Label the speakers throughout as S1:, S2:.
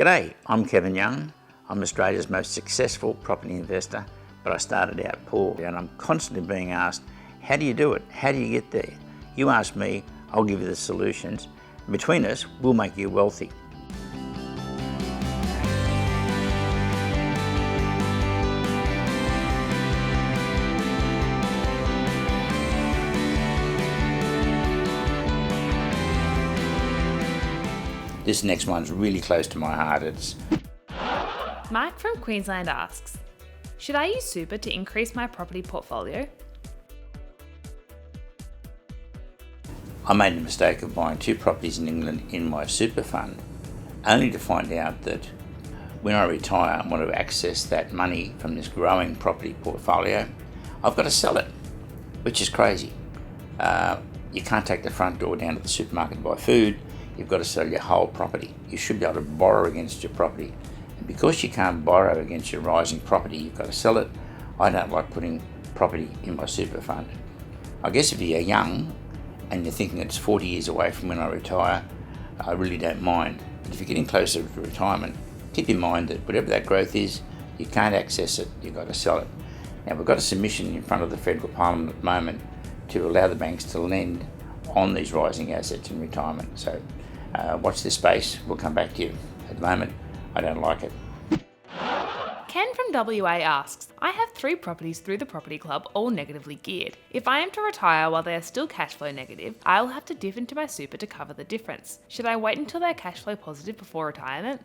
S1: G'day, I'm Kevin Young. I'm Australia's most successful property investor, but I started out poor and I'm constantly being asked, how do you do it? How do you get there? You ask me, I'll give you the solutions. Between us, we'll make you wealthy. This next one's really close to my heart. It's
S2: Mike from Queensland asks, should I use super to increase my property portfolio?
S1: I made the mistake of buying 2 properties in England in my super fund, only to find out that when I retire and want to access that money from this growing property portfolio, I've got to sell it, which is crazy. You can't take the front door down to the supermarket and buy food. You've got to sell your whole property. You should be able to borrow against your property. And because you can't borrow against your rising property, you've got to sell it. I don't like putting property in my super fund. I guess if you're young and you're thinking it's 40 years away from when I retire, I really don't mind. But if you're getting closer to retirement, keep in mind that whatever that growth is, you can't access it, you've got to sell it. Now, we've got a submission in front of the Federal Parliament at the moment to allow the banks to lend on these rising assets in retirement. So watch this space, we'll come back to you. At the moment, I don't like it.
S2: Ken from WA asks, I have 3 properties through the property club, all negatively geared. If I am to retire while they are still cash flow negative, I will have to dip into my super to cover the difference. Should I wait until they're cash flow positive before retirement?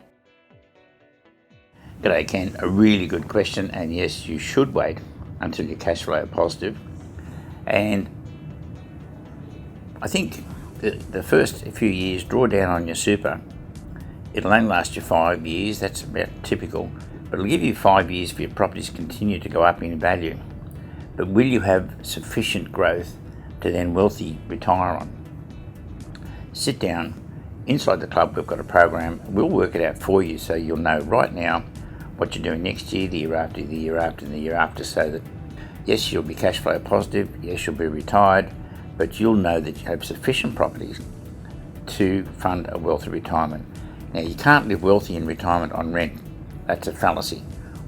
S1: G'day Ken, a really good question, and yes, you should wait until your cash flow are positive. And I think the first few years, draw down on your super. It'll only last you 5 years, that's about typical, but it'll give you 5 years for your properties to continue to go up in value. But will you have sufficient growth to then wealthy retire on? Sit down, inside the club we've got a program, we'll work it out for you so you'll know right now what you're doing next year, the year after, the year after, and the year after, so that yes, you'll be cash flow positive, yes, you'll be retired, but you'll know that you have sufficient properties to fund a wealthy retirement. Now, you can't live wealthy in retirement on rent. That's a fallacy.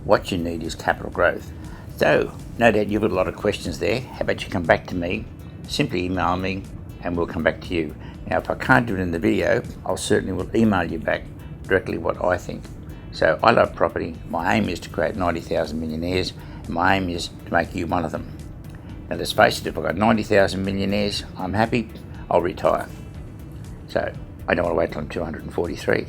S1: What you need is capital growth. So, no doubt you've got a lot of questions there. How about you come back to me, simply email me, and we'll come back to you. Now, if I can't do it in the video, I'll certainly will email you back directly what I think. So, I love property. My aim is to create 90,000 millionaires, and my aim is to make you one of them. Now, let's face it, if I've got 90,000 millionaires, I'm happy, I'll retire. So, I don't want to wait till I'm 243.